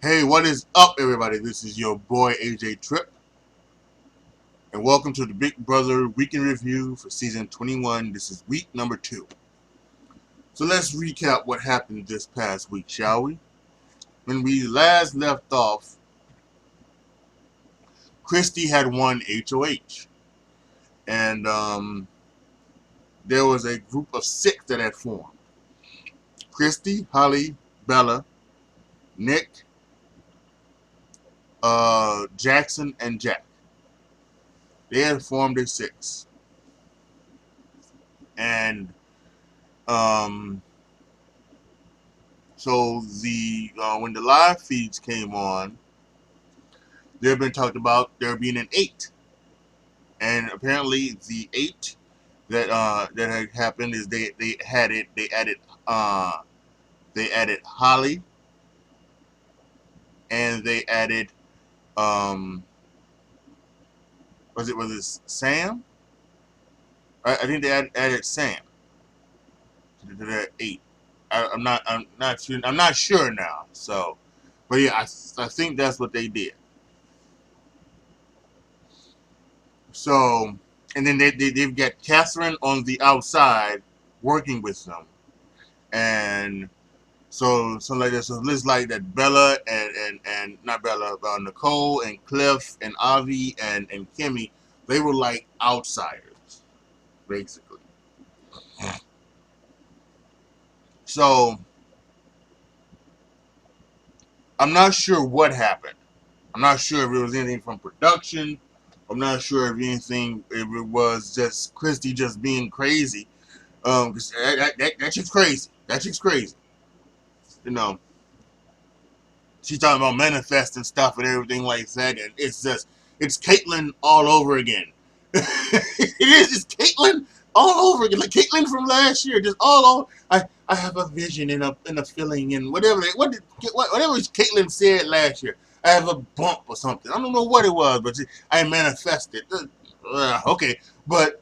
Hey, what is up, everybody? This is your boy AJ Tripp, and welcome to the Big Brother Weekend Review for Season 21. This is week number 2. So let's recap what happened this past week, shall we? When we last left off, Christy had won HOH, and there was a group of 6 that had formed. Christy, Holly, Bella, Nick, Jackson, and Jack. They had formed a 6. And um, so when the live feeds came on, they've been talked about there being an 8, and apparently the 8 that had happened is they uh they added Holly, and they added um was it Sam? I think they added Sam to that 8. I'm not sure now. So, but yeah, I think that's what they did. So, and then they've got Catherine on the outside working with them, and so like that. So it's like that Bella and not Bella, Nicole and Cliff and Avi and Kimmy, they were like outsiders basically. So I'm not sure what happened. I'm not sure if it was anything from production. I'm not sure if it was just Christy just being crazy. 'Cause that shit's crazy. That shit's crazy. You know, she's talking about manifesting stuff and everything like that, and it's Caitlyn all over again. It is. It's Caitlyn all over again, like Caitlyn from last year, just all over. I have a vision and a feeling and whatever Caitlyn said last year. I have a bump or something. I don't know what it was, but I manifested. Okay, but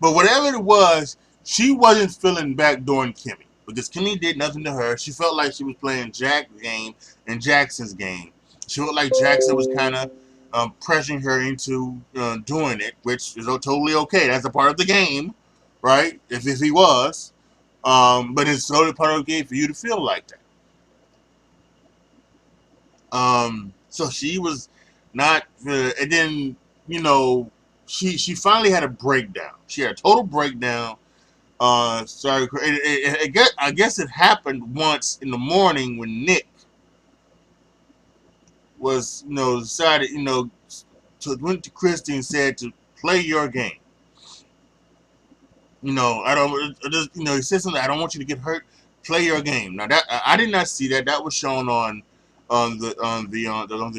but whatever it was, she wasn't feeling backdooring Kimmy because Kimmy did nothing to her. She felt like she was playing Jack's game and Jackson's game. She felt like Jackson was kind of pressuring her into doing it, which is totally okay. That's a part of the game, right? If he was, but it's totally part of the game for you to feel like that. So she was not, and then you know she finally had a breakdown. She had a total breakdown. Sorry, I guess it happened once in the morning when Nick was, decided, went to Christy and said to play your game. I don't, just, he said something. I don't want you to get hurt. Play your game. Now that I did not see that. That was shown on the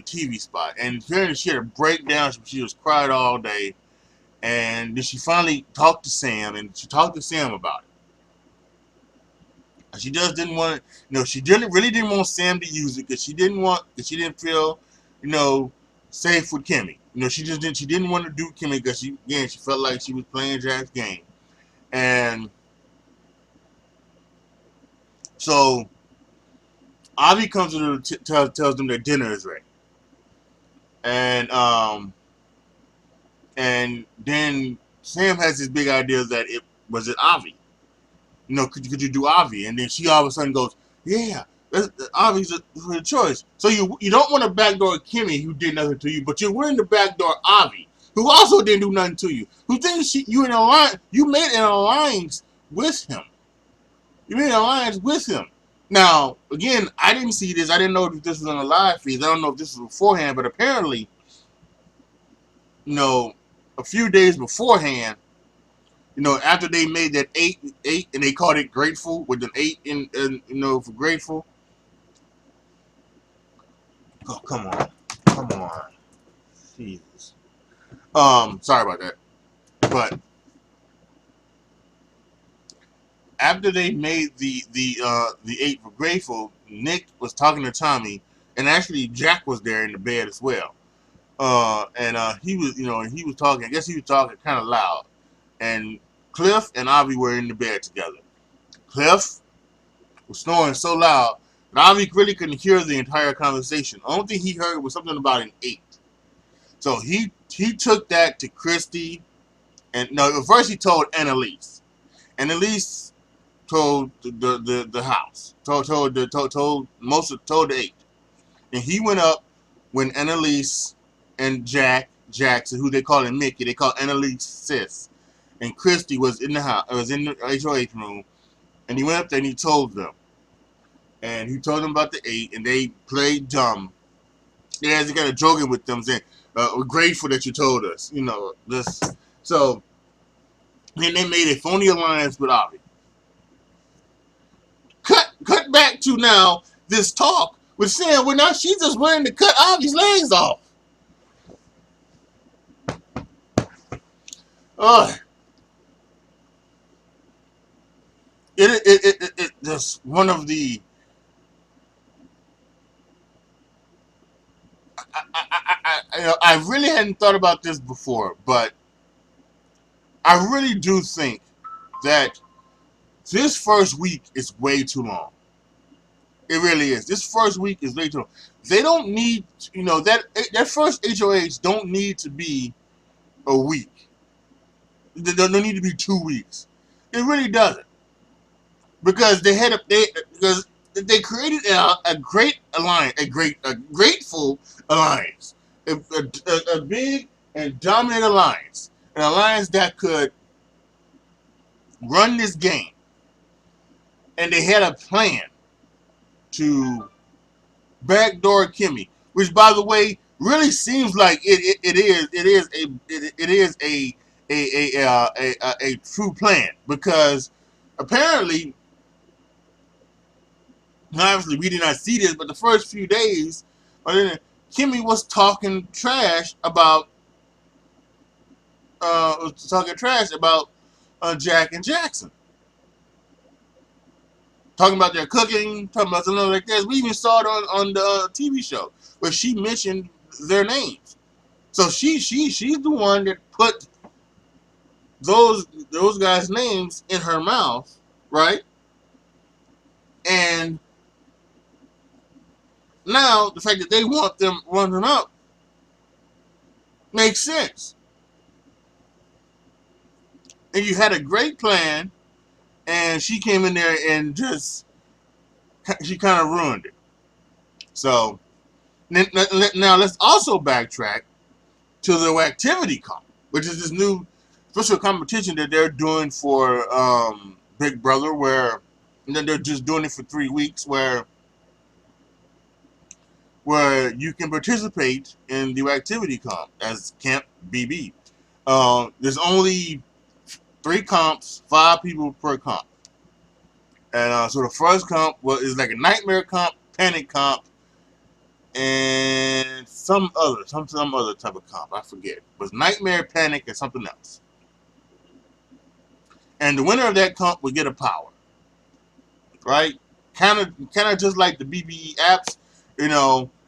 TV spot, and apparently she had a breakdown. She was cried all day, and then she finally talked to Sam, and she talked to Sam about it. She just didn't want it. She didn't want Sam to use it because she didn't feel, safe with Kimmy. She didn't want to do Kimmy because she felt like she was playing Jack's game. And so Avi comes to them, tells them their dinner is ready. And then Sam has this big idea that it was it Avi. Could you do Avi? And then she all of a sudden goes, yeah, Avi's a choice. So you don't want to backdoor Kimmy, who did nothing to you, but you're willing to backdoor Avi, who also didn't do nothing to you, who thinks you made an alliance with him. You made an alliance with him. Now, again, I didn't see this. I didn't know if this was on a live feed. I don't know if this was beforehand, but apparently, a few days beforehand, after they made that eight, and they called it Grateful with an 8 for Grateful. Oh, come on, Jesus. Sorry about that, but after they made the 8 for Grateful, Nick was talking to Tommy, and actually Jack was there in the bed as well. And he was talking. I guess he was talking kind of loud, and Cliff and Avi were in the bed together. Cliff was snoring so loud Avi really couldn't hear the entire conversation. The only thing he heard was something about an 8. So he took that to Christy, and no, first he told Annalise. Annalise told the house, told the 8, and he went up when Annalise and Jackson, who they call him Mickey, they call Annalise Sis, and Christy was in the house, was in the HOH room, and he went up there and he told them, and he told them about the 8, and they played dumb. They actually kind of joking with them, saying, "We're grateful that you told us," this. So, and they made a phony alliance with Avi. Cut back to now this talk with Sam, where now she's just willing to cut Avi's legs off. Uh, it just one of the. I really hadn't thought about this before, but I really do think that this first week is way too long. It really is. This first week is way too long. They don't need, that first HOH don't need to be a week. They don't need to be 2 weeks. It really doesn't, because because they created a great alliance, a grateful alliance, a big and dominant alliance, an alliance that could run this game, and they had a plan to backdoor Kimmy, which, by the way, really seems like it is a true plan, because apparently, obviously, we did not see this, but the first few days, Kimmy was talking trash about Jack and Jackson, talking about their cooking, talking about something like this. We even saw it on the TV show where she mentioned their names. So she's the one that put those guys' names in her mouth, right? And now the fact that they want them run them out makes sense. And you had a great plan, and she came in there and she kind of ruined it. So now let's also backtrack to the activity comp, which is this new special competition that they're doing for Big Brother, where they're just doing it for 3 weeks, where you can participate in the activity comp as Camp BB. There's only 3 comps, 5 people per comp. And so the first comp is like a nightmare comp, panic comp, and some other type of comp. I forget. It was nightmare, panic, and something else. And the winner of that comp would get a power, right? Kind of just like the BBE apps,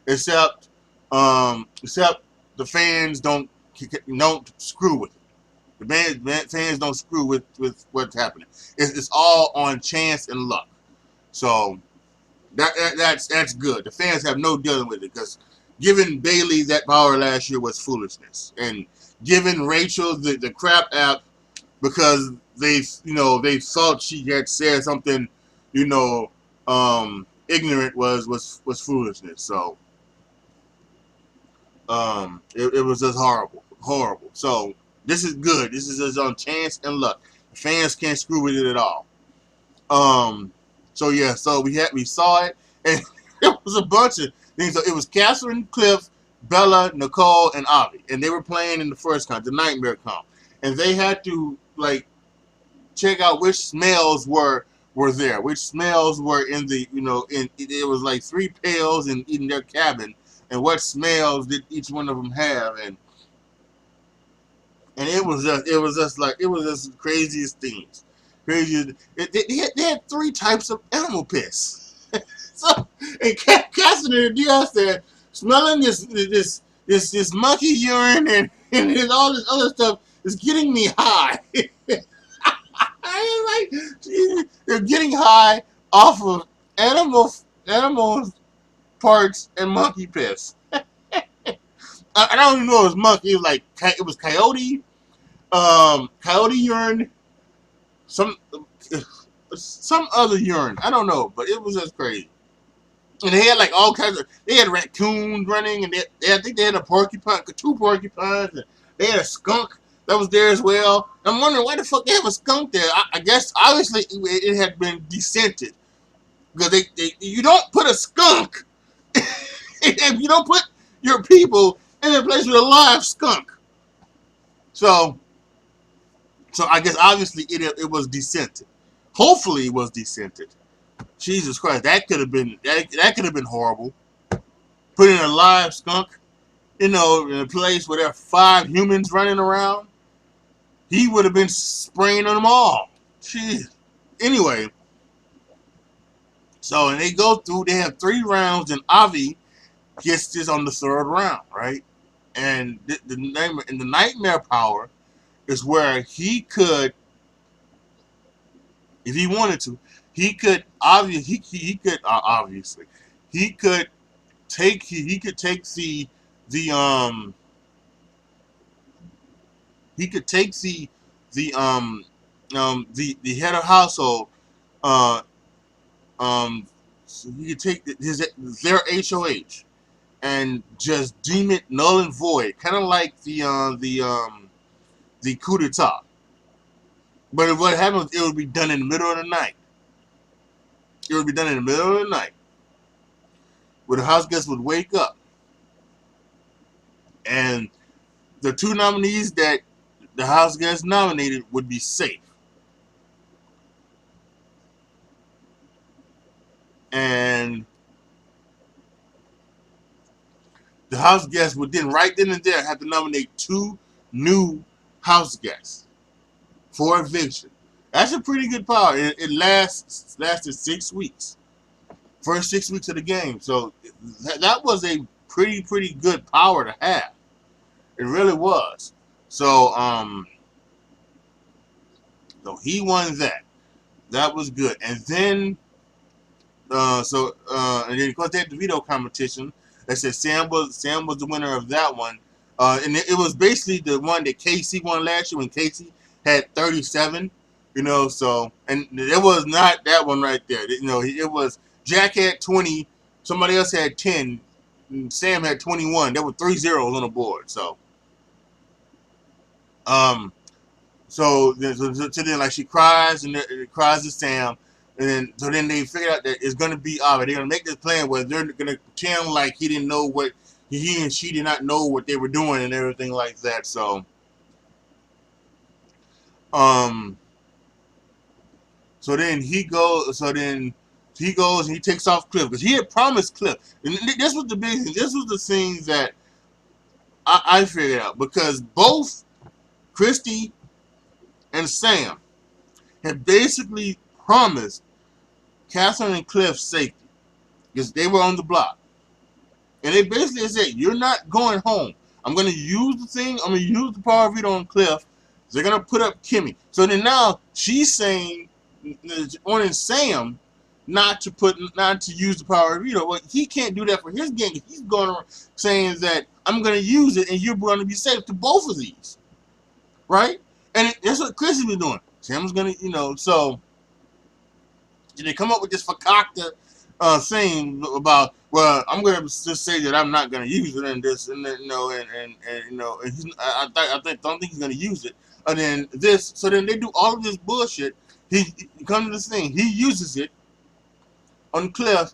except the fans don't screw with it. The fans don't screw with what's happening. It's all on chance and luck. So that's good. The fans have no dealing with it, because giving Bailey that power last year was foolishness, and giving Rachel the crap app because they thought she had said something ignorant was foolishness. So it was just horrible. So this is good. This is just on chance and luck. The fans can't screw with it at all. So yeah, so we saw it, and it was a bunch of things. So it was Catherine, Cliff, Bella, Nicole, and Avi, and they were playing in the first comp, the nightmare comp, and they had to check out which smells were there, which smells were in the it was like 3 pails in their cabin, and what smells did each one of them have, and it was just craziest things. They had 3 types of animal piss. So, and Cassidy and Diaz said, smelling this monkey urine and all this other stuff is getting me high. I was like, they're getting high off of animal animals, parts, and monkey piss. I don't even know it was monkey. It was like it was coyote, coyote urine, some some other urine. I don't know, but it was just crazy. And they had like all kinds of. They had raccoons running, and I think they had a porcupine, two porcupines, and they had a skunk that was there as well. I'm wondering why the fuck they have a skunk there. I guess obviously it had been descented because you don't put a skunk if you don't put your people in a place with a live skunk. So I guess obviously it was descented. Hopefully it was descented. Jesus Christ, that could have been that could have been horrible. Putting a live skunk, in a place where there are 5 humans running around, he would have been spraying on them all. Jeez. Anyway, so and they go through. They have 3 rounds, and Avi gets this on the 3rd round, right? And the nightmare power is where he could, if he wanted to, he could obviously he could take the he could take the head of household, uh so he could take their HOH and just deem it null and void, kind of like the coup d'etat. But if what happens, it would be done in the middle of the night. It would be done in the middle of the night, where the house guests would wake up, and the 2 nominees that the house guests nominated would be safe. And the house guests would then, right then and there, have to nominate 2 new house guests for eviction. That's a pretty good power. It lasted 6 weeks. First 6 weeks of the game. So that was a pretty good power to have. It really was. So so he won that. That was good. And then and then of course they had the veto competition. That said Sam was the winner of that one. And it was basically the one that Casey won last year when Casey had 37. So and it was not that one right there. It was Jack had 20, somebody else had 10, and Sam had 21. There were 3 zeros on the board. So then like she cries and it cries to Sam, and then they figured out that it's gonna be Avi. They're gonna make this plan where they're gonna pretend like he didn't know what he and she did not know what they were doing and everything like that. Um so then he goes and he takes off Cliff because he had promised Cliff. And this was the big thing. This was the thing that I figured out, because both Christy and Sam had basically promised Catherine and Cliff safety because they were on the block. And they basically said, you're not going home. I'm going to use the thing. I'm going to use the power of veto on Cliff. They're going to put up Kimmy. So then now she's saying, on Sam, not to use the power of veto. Well, he can't do that for his gang. He's going around saying that I'm going to use it and you're going to be safe to both of these. Right? And that's what Chris has been doing. Sam's going to, so they come up with this fakakta thing about, well, I'm going to just say that I'm not going to use it and this and then, and he's, don't think he's going to use it. And then this, so then they do all of this bullshit. He comes to this thing. He uses it on Cliff.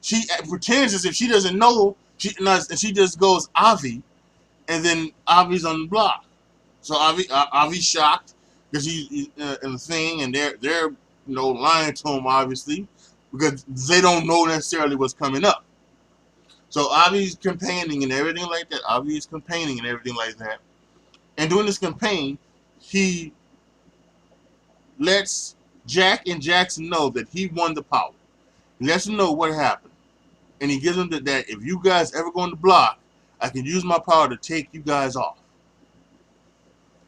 She pretends as if she doesn't know. And she just goes Avi, and then Avi's on the block. So Avi's shocked because he's in the thing, and they're lying to him obviously because they don't know necessarily what's coming up. So Avi's campaigning and everything like that. And during this campaign, he lets Jack and Jackson know that he won the power. He lets them know what happened. And he gives them that if you guys ever go on the block, I can use my power to take you guys off.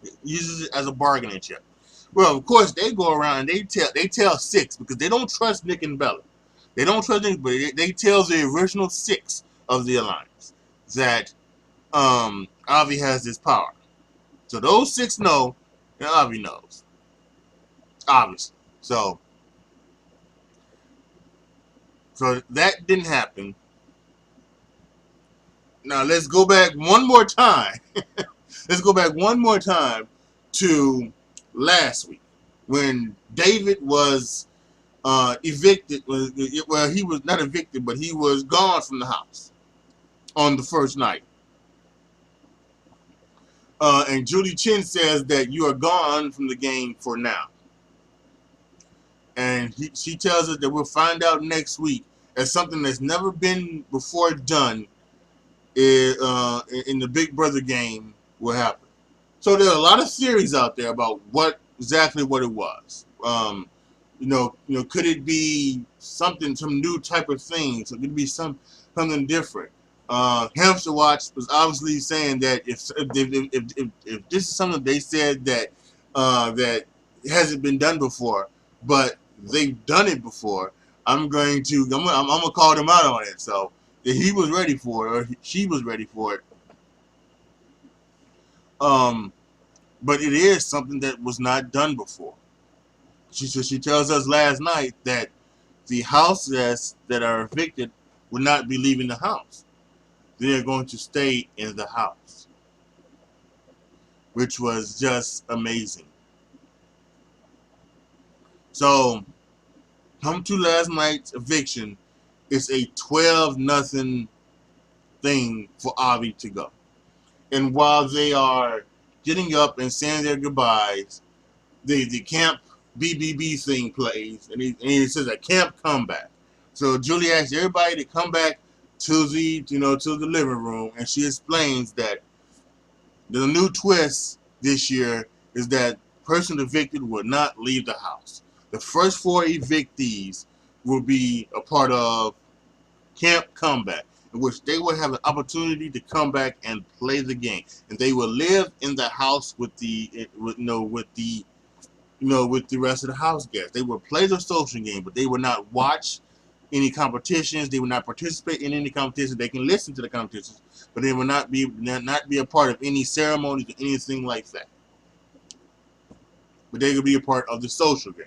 He uses it as a bargaining chip. Well, of course, they go around and they tell 6 because they don't trust Nick and Bella. They don't trust anybody. They tell the original 6 of the alliance that Avi has this power. So those 6 know, and Avi knows, obviously. So that didn't happen. Now let's go back one more time. Let's go back one more time to last week when David was evicted. Well, he was not evicted, but he was gone from the house on the first night. And Julie Chen says that you are gone from the game for now. And she tells us that we'll find out next week as something that's never been before done in the Big Brother game will happen. So there are a lot of theories out there about exactly what it was. Could it be some new type of thing? So it could be something different. Hamster Watch was obviously saying that if this is something they said that hasn't been done before, but they've done it before, I'm gonna call them out on it. So if he was ready for it, or she was ready for it. But it is something that was not done before. She tells us last night that the houses that are evicted will not be leaving the house. They are going to stay in the house, which was just amazing. So, come to last night's eviction, it's a 12-0 thing for Avi to go. And while they are getting up and saying their goodbyes, the camp BBB thing plays, and he says a camp comeback. So Julie asks everybody to come back to the living room, and she explains that the new twist this year is that person evicted will not leave the house. The first 4 evictees will be a part of Camp Comeback, in which they will have an opportunity to come back and play the game, and they will live in the house with the rest of the house guests. They will play the social game, but they will not watch any competitions. They will not participate in any competitions. They can listen to the competitions, but they will not be a part of any ceremonies or anything like that. But they will be a part of the social game.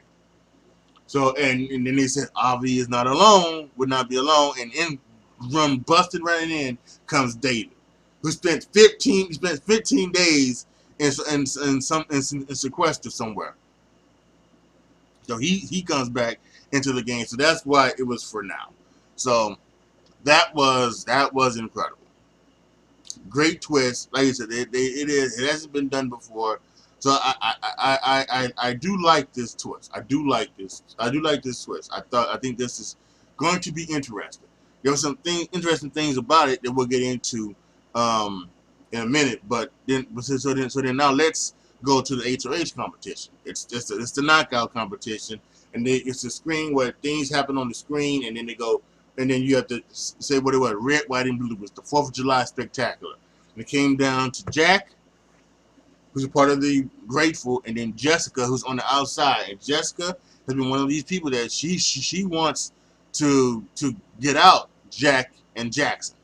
So and then they said Avi is not alone, would not be alone, and busted right in comes David, who spent 15 days in sequester somewhere. So he comes back into the game. So that's why it was for now. So that was incredible. Great twist. Like I said, it hasn't been done before. So I do like this twist. I do like this twist. I think this is going to be interesting. There were some interesting things about it that we'll get into in a minute. But then now let's go to the HOH competition. It's the knockout competition, and it's a screen where things happen on the screen, and then they go, and then you have to say what it was. Red, white, and blue. It was the 4th of July spectacular. And it came down to Jack, who's a part of the Grateful, and then Jessica, who's on the outside. And Jessica has been one of these people that she wants to get out Jack and Jackson.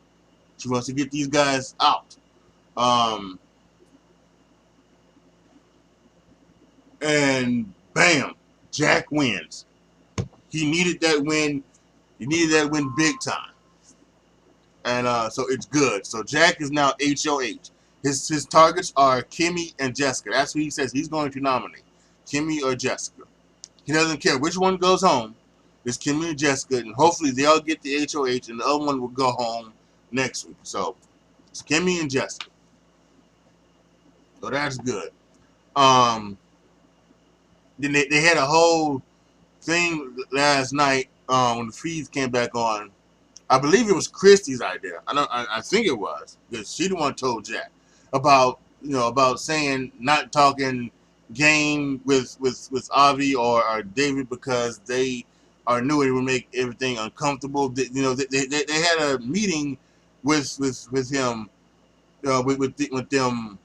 She wants to get these guys out. And bam, Jack wins. He needed that win. He needed that win big time. And so it's good. So Jack is now HOH. His targets are Kimmy and Jessica. That's who he says he's going to nominate. Kimmy or Jessica. He doesn't care which one goes home. It's Kimmy and Jessica, and hopefully they'll get the HOH, and the other one will go home next week. So it's Kimmy and Jessica. So that's good. Then they had a whole thing last night when the feeds came back on. I believe it was Christy's idea. I think it was, because she the one told Jack about saying not talking game with Avi or David because they are new and it would make everything uncomfortable. They had a meeting with him with them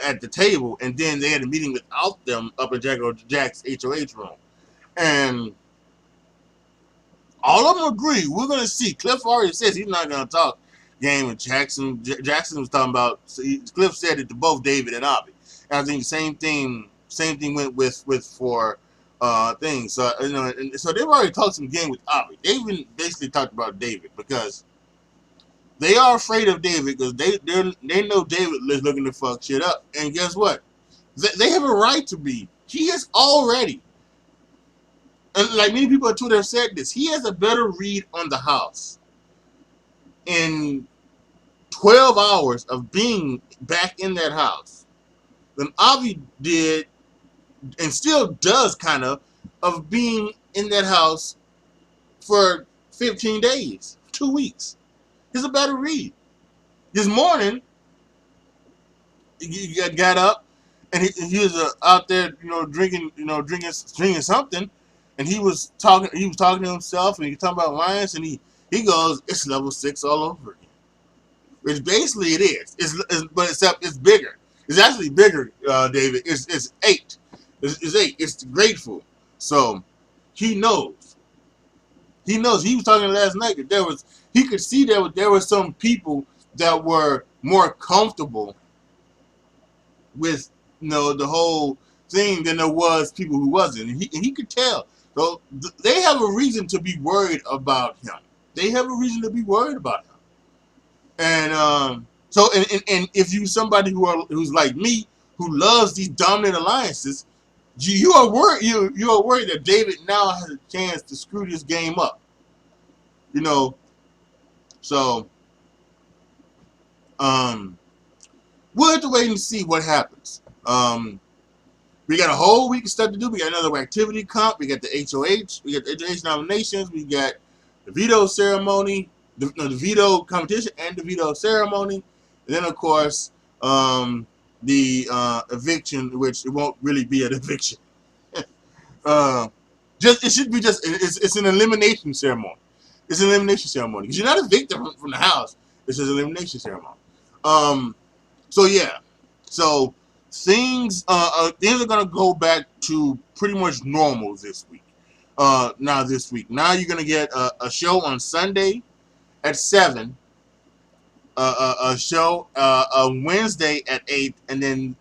at the table, and then they had a meeting without them up in Jack's HOH room. And all of them agree. We're going to see. Cliff already says he's not going to talk game with Jackson. Jackson was talking about. Cliff said it to both David and Avi. And I think same thing went with for things. So and so they've already talked some game with Avi. They even basically talked about David because they are afraid of David because they know David is looking to fuck shit up. And guess what? They have a right to be. He is already. And like many people on Twitter have said this, he has a better read on the house in 12 hours of being back in that house than Avi did and still does kind of being in that house for 15 days, 2 weeks. He's a better read. This morning, he got up and he was out there, drinking something. And he was talking to himself, and he was talking about Lions, and he goes, "It's level 6 all over again," which basically it is. But except it's bigger. It's actually bigger, David. It's 8. It's 8. It's grateful. So he knows. He knows. He was talking last night that he could see there were some people that were more comfortable with the whole thing than there was people who wasn't, and he could tell. So they have a reason to be worried about him. They have a reason to be worried about him. And so if you somebody who's like me, who loves these dominant alliances, you are worried. You are worried that David now has a chance to screw this game up. So we'll have to wait and see what happens. We got a whole week of stuff to do. We got another activity comp. We got the HOH. We got the HOH nominations. We got the veto ceremony, the veto competition, and the veto ceremony. And then, of course, the eviction, which it won't really be an eviction. It should be it's an elimination ceremony. It's an elimination ceremony because you're not evicted from the house. It's just an elimination ceremony. So yeah, so. Things are gonna go back to pretty much normal this week. Now you're gonna get a show on Sunday at 7, a show on Wednesday at 8, and then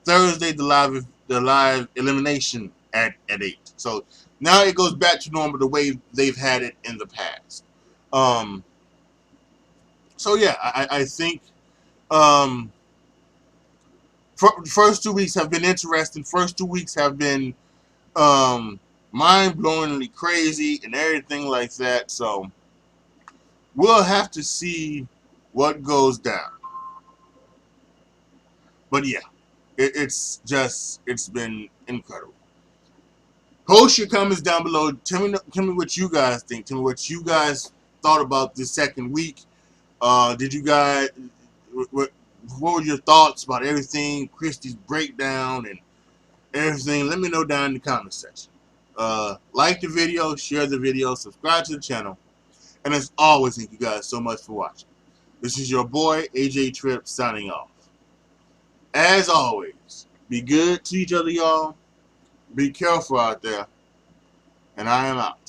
Thursday the live elimination at 8. So now it goes back to normal the way they've had it in the past. So yeah, I think. First 2 weeks have been interesting. First 2 weeks have been mind-blowingly crazy and everything like that. So we'll have to see what goes down. But yeah, it's been incredible. Post your comments down below. Tell me what you guys think. Tell me what you guys thought about this second week. Did you guys what were your thoughts about everything, Christie's breakdown and everything? Let me know down in the comment section. Like the video, share the video, subscribe to the channel. And as always, thank you guys so much for watching. This is your boy, AJ Tripp, signing off. As always, be good to each other, y'all. Be careful out there. And I am out.